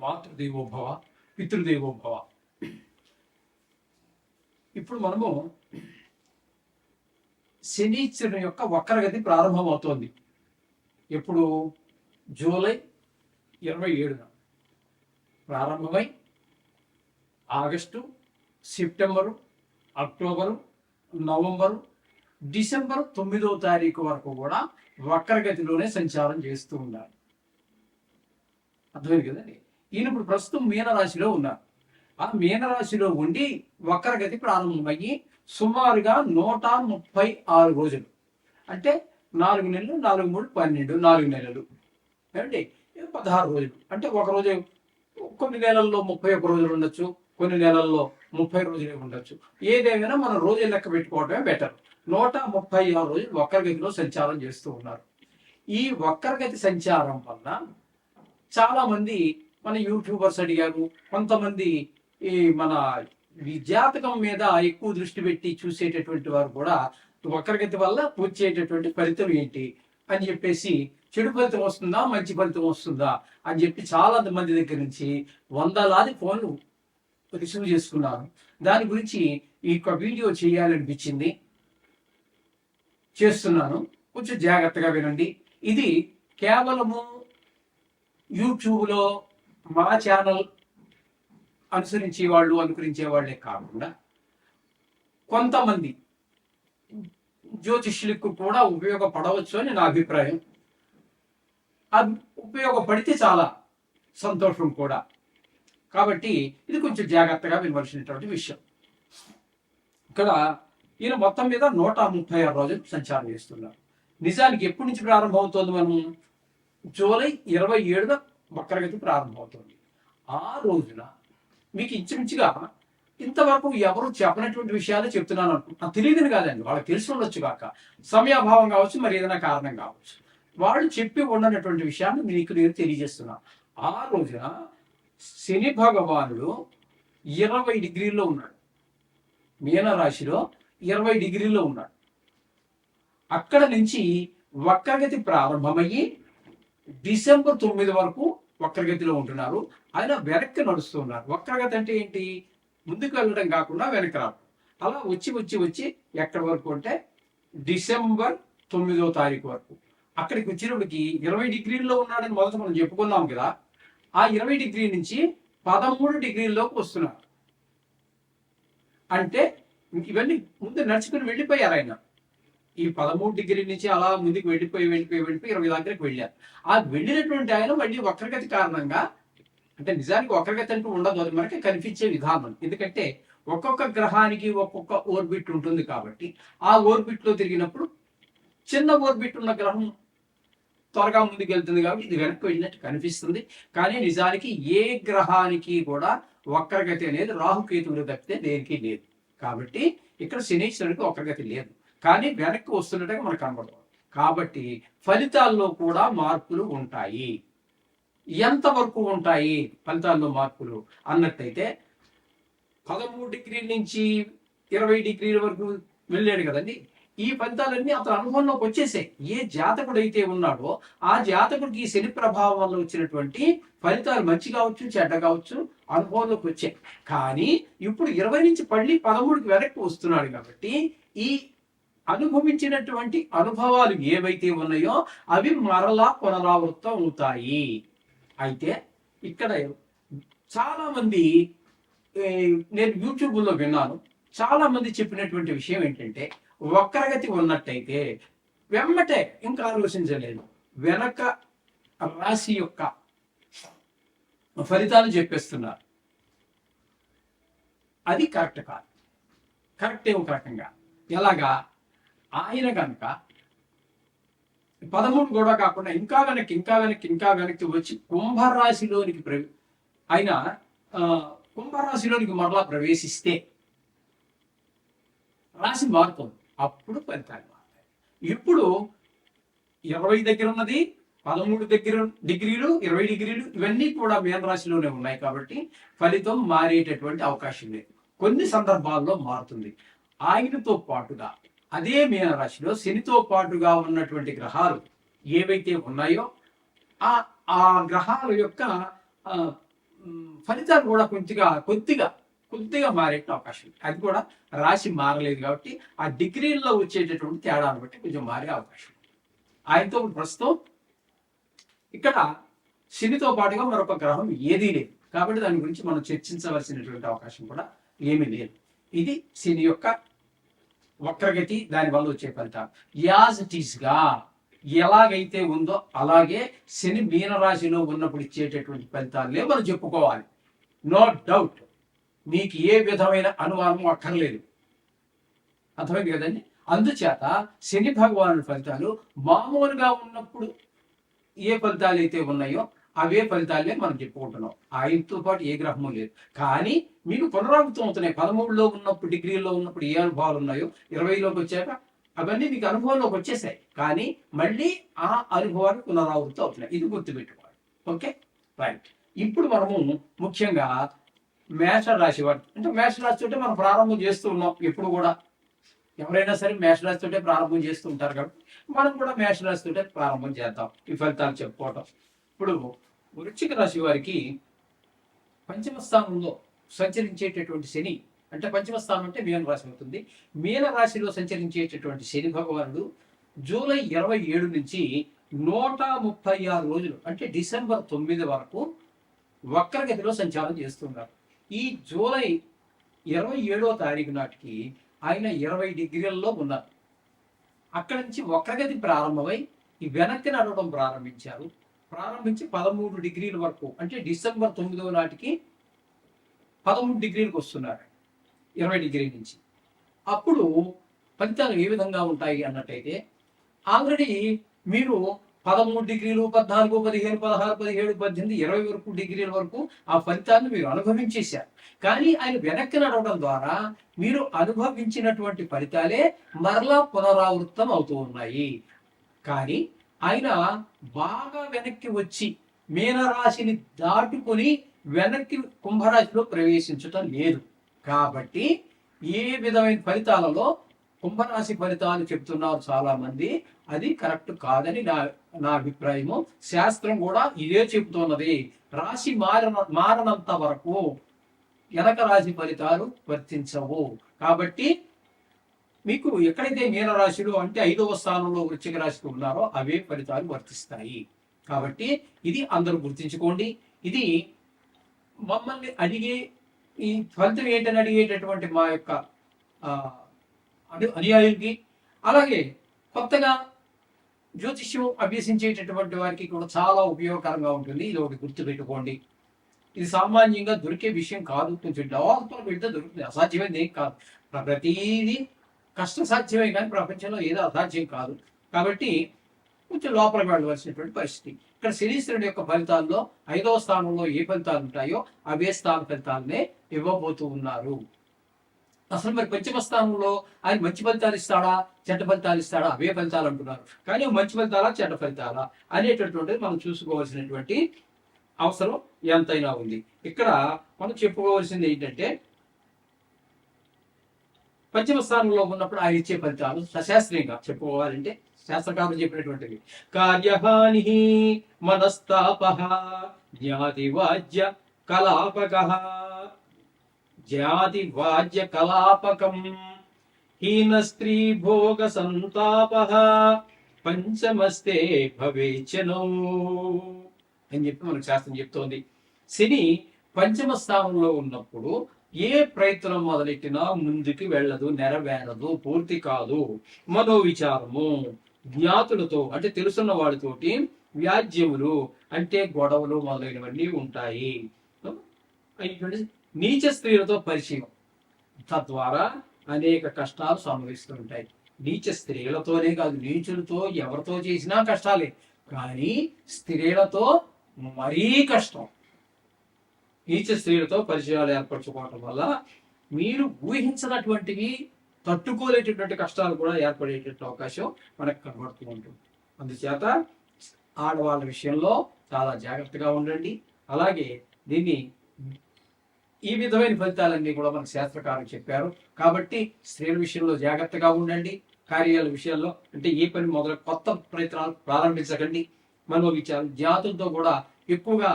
మాతృదేవోభవ, పితృదేవోభవ. ఇప్పుడు మనము శనీశ్వరుని యొక్క వక్రగతి ప్రారంభమవుతోంది. ఎప్పుడు? జూలై 27న ప్రారంభమై ఆగస్టు, సెప్టెంబరు, అక్టోబరు, నవంబరు, డిసెంబర్ 9వ తారీఖు వరకు కూడా వక్రగతిలోనే సంచారం చేస్తూ ఉన్నారు. అర్థమైంది కదండి. ఈయన ఇప్పుడు ప్రస్తుతం మీనరాశిలో ఉన్నారు. ఆ మీనరాశిలో ఉండి వక్రగతి ప్రారంభమయ్యి సుమారుగా 136 రోజులు, అంటే 4 నెలలు, 4 3 12, 4 నెలలు ఏమండి, 16 రోజులు. అంటే ఒక రోజు, కొన్ని నెలల్లో 31 రోజులు ఉండొచ్చు, కొన్ని నెలల్లో 30 రోజులే ఉండొచ్చు. ఏదేమైనా మనం రోజులు లెక్క పెట్టుకోవడమే బెటర్. 136 రోజులు వక్రగతిలో సంచారం చేస్తూ ఉన్నారు. ఈ వక్రగతి సంచారం వల్ల చాలా మంది మన యూట్యూబర్స్ అడిగారు, కొంతమంది ఈ మన జాతకం మీద ఎక్కువ దృష్టి పెట్టి చూసేటటువంటి వారు కూడా వక్రగతి వల్ల వచ్చేటటువంటి ఫలితం ఏంటి అని చెప్పేసి, చెడు ఫలితం వస్తుందా మంచి ఫలితం వస్తుందా అని చెప్పి చాలా మంది దగ్గర నుంచి వందలాది ఫోన్లు రిసీవ్ చేసుకున్నాను. దాని గురించి ఈ యొక్క వీడియో చేయాలనిపించింది, చేస్తున్నాను. కొంచెం జాగ్రత్తగా వినండి. ఇది కేవలము యూట్యూబ్లో మా ఛానల్ అనుసరించే వాళ్ళు, అనుకరించే వాళ్ళే కాకుండా కొంతమంది జ్యోతిష్యులకు కూడా ఉపయోగపడవచ్చు అని నా అభిప్రాయం. అది ఉపయోగపడితే చాలా సంతోషం కూడా. కాబట్టి ఇది కొంచెం జాగ్రత్తగా వినవలసినటువంటి విషయం. ఇక్కడ ఈయన మొత్తం మీద 136 రోజులు సంచారం చేస్తున్నారు. నిజానికి ఎప్పటి నుంచి ప్రారంభమవుతుంది? మనం జూలై 27న వక్రగతి ప్రారంభమవుతుంది. ఆ రోజున మీకు ఇంచుమించుగా ఇంతవరకు ఎవరు చెప్పనటువంటి విషయాలు చెప్తున్నాను అనుకుంటున్నాను. తెలియదని కాదండి, వాళ్ళకి తెలిసి ఉండొచ్చు కాక, సమయాభావం కావచ్చు, మరి ఏదైనా కారణం కావచ్చు. వాళ్ళు చెప్పి ఉండనటువంటి విషయాన్ని మీకు నేను తెలియజేస్తున్నాను. ఆ రోజున శని భగవానుడు 20 డిగ్రీల్లో ఉన్నాడు. మీనరాశిలో 20 డిగ్రీల్లో ఉన్నాడు. అక్కడ నుంచి వక్రగతి ప్రారంభమయ్యి డిసెంబర్ 9 వరకు వక్రగతిలో ఉంటున్నారు. ఆయన వెనక్కి నడుస్తూ ఉన్నారు. వక్రగతి అంటే ఏంటి? ముందుకు వెళ్ళడం కాకుండా వెనక్కి రావడం. అలా వచ్చి వచ్చి వచ్చి ఎక్కడి వరకు అంటే డిసెంబర్ 9వ తారీఖు వరకు. అక్కడికి వచ్చినప్పటికి 20 డిగ్రీల్లో ఉన్నాడని మొదట మనం చెప్పుకున్నాం కదా. ఆ 20 డిగ్రీ నుంచి 13 డిగ్రీల్లోకి వస్తున్నారు. అంటే ఇవన్నీ ముందు నడుచుకుని వెళ్ళిపోయారు ఆయన. ఈ 13 డిగ్రీ నుంచి అలా ముందుకు వెళ్ళిపోయి 20 దగ్గరికి వెళ్ళారు. ఆ వెళ్ళినటువంటి ఆయన మళ్ళీ వక్రగతి కారణంగా, అంటే నిజానికి వక్రగతి అంటూ ఉండదు, అది మనకి కనిపించే విధానం. ఎందుకంటే ఒక్కొక్క గ్రహానికి ఒక్కొక్క ఓర్బిట్ ఉంటుంది కాబట్టి ఆ ఓర్బిట్ లో తిరిగినప్పుడు చిన్న ఓర్బిట్ ఉన్న గ్రహం త్వరగా ముందుకు వెళ్తుంది కాబట్టి ఇది వెనక్కి వెళ్ళినట్టు కనిపిస్తుంది. కానీ నిజానికి ఏ గ్రహానికి కూడా వక్రగతి అనేది రాహుకేతువులు తప్పితే దేనికి లేదు. కాబట్టి ఇక్కడ శనీశ్వరునికి వక్రగతి లేదు, కానీ వెనక్కి వస్తున్నట్టుగా మనకు కనబడదు. కాబట్టి ఫలితాల్లో కూడా మార్పులు ఉంటాయి. ఎంతవరకు ఉంటాయి ఫలితాల్లో మార్పులు అన్నట్టయితే, 13 డిగ్రీల నుంచి 20 డిగ్రీల వరకు వెళ్ళాడు కదండి. ఈ ఫలితాలన్నీ అతని అనుభవంలోకి వచ్చేసాయి. ఏ జాతకుడు అయితే ఉన్నాడో ఆ జాతకుడికి ఈ శని ప్రభావం వల్ల వచ్చినటువంటి ఫలితాలు మంచి కావచ్చు, చెడ్డ కావచ్చు, అనుభవంలోకి వచ్చాయి. కానీ ఇప్పుడు 20 నుంచి మళ్ళీ 13కి వెనక్కి వస్తున్నాడు కాబట్టి ఈ అనుభవించినటువంటి అనుభవాలు ఏవైతే ఉన్నాయో అవి మరలా పునరావృతం అవుతాయి. అయితే ఇక్కడ చాలా మంది, నేను యూట్యూబ్లో విన్నాను, చాలా మంది చెప్పినటువంటి విషయం ఏంటంటే, వక్రగతి ఉన్నట్టయితే వెమ్మటే ఇంకా ఆలోచించలేదు, వెనక రాశి యొక్క ఫలితాలు చెప్పేస్తున్నారు. అది కరెక్ట్ కాదు. కరెక్ట్ ఏమో రకంగా ఎలాగా? ఆయన కనుక 13 కూడా కాకుండా ఇంకా వెనక్కి వచ్చి కుంభరాశిలోనికి ఆయన కుంభరాశిలోనికి మరలా ప్రవేశిస్తే రాశి మారుతుంది. అప్పుడు ఫలితాలు మారుతాయి. ఇప్పుడు 20 దగ్గర ఉన్నది, 13 దగ్గర డిగ్రీలు, 20 డిగ్రీలు, ఇవన్నీ కూడా మీనరాశిలోనే ఉన్నాయి కాబట్టి ఫలితం మారేటటువంటి అవకాశం లేదు. కొన్ని సందర్భాల్లో మారుతుంది. ఆయనతో పాటుగా అదే మీనరాశిలో శనితో పాటుగా ఉన్నటువంటి గ్రహాలు ఏవైతే ఉన్నాయో ఆ గ్రహాల యొక్క ఫలితాలు కూడా కొద్దిగా కొద్దిగా కొద్దిగా మారే అవకాశం ఉంది. అది కూడా రాశి మారలేదు కాబట్టి ఆ డిగ్రీల్లో వచ్చేటటువంటి తేడాను బట్టి కొంచెం మారే అవకాశం ఉంది. ఆయనతో ప్రస్తుతం ఇక్కడ శనితో పాటుగా మరొక గ్రహం ఏదీ లేదు కాబట్టి దాని గురించి మనం చర్చించవలసినటువంటి అవకాశం కూడా ఏమీ లేదు. ఇది శని యొక్క వక్రగతి, దాని వల్ల వచ్చే ఫలితాలు. యాజ్ ఇట్ ఈస్ గా ఎలాగైతే ఉందో అలాగే శని మీనరాశిలో ఉన్నప్పుడు ఇచ్చేటటువంటి ఫలితాలే మనం చెప్పుకోవాలి. నో డౌట్, మీకు ఏ విధమైన అనుమానం అక్కర్లేదు. అర్థమైంది కదండి. అందుచేత శని భగవానుడి ఫలితాలు మామూలుగా ఉన్నప్పుడు ఏ ఫలితాలు అయితే ఉన్నాయో అవే ఫలితాలే మనం చెప్పుకుంటున్నాం. ఆయనతో పాటు ఏ గ్రహము లేదు. కానీ మీకు పునరావృతం అవుతున్నాయి. 13లో ఉన్నప్పుడు, డిగ్రీలో ఉన్నప్పుడు ఏ అనుభవాలు ఉన్నాయో 20లోకి వచ్చాక అవన్నీ మీకు అనుభవంలోకి వచ్చేసాయి. కానీ మళ్ళీ ఆ అనుభవాలు పునరావృతం అవుతున్నాయి. ఇది గుర్తుపెట్టుకోవాలి. Okay, right. ఇప్పుడు మనము ముఖ్యంగా మేషరాశి వారు, అంటే మేషరాశి తోటే మనం ప్రారంభం చేస్తూ ఉన్నాం. ఎప్పుడు కూడా ఎవరైనా సరే మేషరాశి తోటే ప్రారంభం చేస్తూ ఉంటారు కాబట్టి మనం కూడా మేషరాశి తోటే ప్రారంభం చేద్దాం ఈ ఫలితాలు చెప్పుకోవటం. ఇప్పుడు వృశ్చిక రాశి వారికి పంచమ స్థానంలో సంచరించేటటువంటి శని, అంటే పంచమ స్థానం అంటే మీన రాశి అవుతుంది. మీన రాశిలో సంచరించేటటువంటి శని భగవానుడు జూలై 27 నుంచి 136 రోజులు, అంటే డిసెంబర్ 9 వరకు వక్రగతిలో సంచారం చేస్తున్నారు. ఈ జూలై 27వ తారీఖు నాటికి ఆయన 20 డిగ్రీలలో ఉన్నారు. అక్కడి నుంచి వక్రగతి ప్రారంభమై ఈ వెనక్కి నడవడం ప్రారంభించి 13 డిగ్రీల వరకు, అంటే డిసెంబర్ 9వ నాటికి 13 డిగ్రీలకు వస్తున్నారు 20 డిగ్రీ నుంచి. అప్పుడు ఫలితాలు ఏ విధంగా ఉంటాయి అన్నట్టయితే, ఆల్రెడీ మీరు 13 డిగ్రీలు, 14, 15, 16, 17, 18, 20 వరకు డిగ్రీల వరకు ఆ ఫలితాలను మీరు అనుభవించేశారు. కానీ ఆయన వెనక్కి నడవడం ద్వారా మీరు అనుభవించినటువంటి ఫలితాలే మరలా పునరావృతం అవుతూ ఉన్నాయి. కానీ ఆయన బాగా వెనక్కి వచ్చి మీనరాశిని దాటుకొని వెనక్కి కుంభరాశిలో ప్రవేశించటం లేదు. కాబట్టి ఏ విధమైన ఫలితాలలో కుంభరాశి ఫలితాలు చెప్తున్నారు చాలా మంది, అది కరెక్ట్ కాదని నా అభిప్రాయము. శాస్త్రం కూడా ఇదే చెబుతున్నది. రాశి మారనంత వరకు వెనక రాశి ఫలితాలు వర్తించవు. కాబట్టి మీకు ఎక్కడైతే మీనరాశిలో, అంటే 5వ స్థానంలో వృశ్చిక రాశికి ఉన్నారో అవే ఫలితాలు వర్తిస్తాయి. కాబట్టి ఇది అందరూ గుర్తించుకోండి. ఇది మమ్మల్ని అడిగే, ఈ ఫలితం ఏంటని అడిగేటటువంటి మా యొక్క అనుయాయులకి, అలాగే కొత్తగా జ్యోతిష్యం అభ్యసించేటటువంటి వారికి కూడా చాలా ఉపయోగకరంగా ఉంటుంది. ఇది ఒకటి గుర్తుపెట్టుకోండి. ఇది సామాన్యంగా దొరికే విషయం కాదు. కొంచెం డెవలప్లో పెడితే దొరుకుతుంది. అసాధ్యమైనది ఏం కాదు. ప్రతిదీ కష్టసాధ్యమే, కానీ ప్రపంచంలో ఏదో అసాధ్యం కాదు. కాబట్టి కొంచెం లోపలికి వెళ్ళవలసినటువంటి పరిస్థితి. ఇక్కడ శనీశ్వరుడి యొక్క ఫలితాల్లో 5వ స్థానంలో ఏ ఫలితాలు ఉంటాయో అవే స్థాన ఫలితాలనే ఇవ్వబోతూ ఉన్నారు. అసలు మరి పంచమ స్థానంలో ఆయన మంచి ఫలితాలు ఇస్తాడా, చెడ్డ ఫలితాలు ఇస్తాడా? అవే ఫలితాలు అంటున్నారు. కానీ మంచి ఫలితాలా, చెడ్డ ఫలితాలా అనేటటువంటిది మనం చూసుకోవాల్సినటువంటి అవసరం ఎంతైనా ఉంది. ఇక్కడ మనం చెప్పుకోవాల్సింది ఏంటంటే, పంచమ స్థానంలో ఉన్నప్పుడు ఆయన ఇచ్చే ఫలితాలు సశాస్త్రీయంగా చెప్పుకోవాలంటే శాస్త్రకారులు చెప్పినటువంటివి. కార్యహాని, మనస్తాప, జ్ఞాతి వాజ్య కలాపకః, జాతి వాజ్య కలాపకం, హీన స్త్రీ భోగ సంతాపః, పంచమస్తే భవేచనో అని చెప్పి మనకు శాస్త్రం చెప్తోంది. శని పంచమ స్థానంలో ఉన్నప్పుడు ఏ ప్రయత్నం మొదలెట్టినా ముందుకు వెళ్ళదు, నెరవేరదు, పూర్తి కాదు. మనోవిచారము, జ్ఞాతులతో అంటే తెలుసున్న వాడితోటి వ్యాజ్యములు అంటే గొడవలు మొదలైనవన్నీ ఉంటాయి. నీచ స్త్రీలతో పరిచయం, తద్వారా అనేక కష్టాలు సంభవిస్తుంటాయి. నీచ స్త్రీలతోనే కాదు, నీచులతో ఎవరితో చేసినా కష్టాలే, కానీ స్త్రీలతో మరీ కష్టం. నీచ స్త్రీలతో పరిచయాలు ఏర్పరచుకోవటం వల్ల మీరు ఊహించినటువంటివి, తట్టుకోలేటటువంటి కష్టాలు కూడా ఏర్పడేటటువంటి అవకాశం మనకు కనబడుతూ ఉంటుంది. అందుచేత ఆడవాళ్ళ విషయంలో చాలా జాగ్రత్తగా ఉండండి. అలాగే దీన్ని ఈ విధమైన ఫలితాలన్నీ కూడా మనకు శాస్త్రకారులు చెప్పారు. కాబట్టి స్త్రీల విషయంలో జాగ్రత్తగా ఉండండి. కార్యాల విషయాల్లో అంటే ఏ పని కొత్త ప్రయత్నాలు ప్రారంభించకండి. మనోవిచారం, జాతులతో కూడా ఎక్కువగా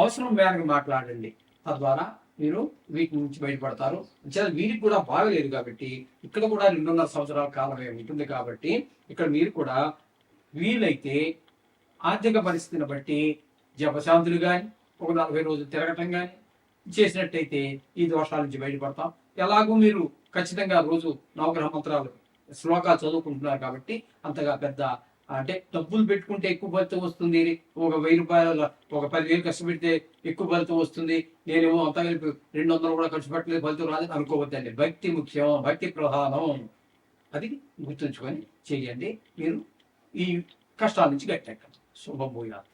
అవసరం మేరకు మాట్లాడండి. తద్వారా మీరు వీటి నుంచి బయటపడతారు. వీరికి కూడా బాగలేదు కాబట్టి ఇక్కడ కూడా 2.5 సంవత్సరాల కాలమే ఉంటుంది కాబట్టి ఇక్కడ మీరు కూడా వీలైతే ఆర్థిక పరిస్థితిని బట్టి జపశాంతులు కానీ ఒక 40 రోజులు తిరగటం కానీ చేసినట్టయితే ఈ దోషాల నుంచి బయటపడతాం. ఎలాగూ మీరు ఖచ్చితంగా రోజు నవగ్రహ మంత్రాలు శ్లోకాలు చదువుకుంటున్నారు కాబట్టి అంతగా పెద్ద అంటే డబ్బులు పెట్టుకుంటే ఎక్కువ ఫలితం వస్తుంది, ఒక 1000 రూపాయలు ఒక 10,000 ఖర్చు పెడితే ఎక్కువ ఫలితం వస్తుంది, నేనేమో అంతా కలిపి 200 కూడా ఖర్చు పెట్టలేదు ఫలితం రాదని అనుకోవద్దండి. భక్తి ముఖ్యం, భక్తి ప్రధానం. అది గుర్తుంచుకొని చేయండి. మీరు ఈ కష్టాల నుంచి గట్టెక్కండి. శుభం భూయాత్.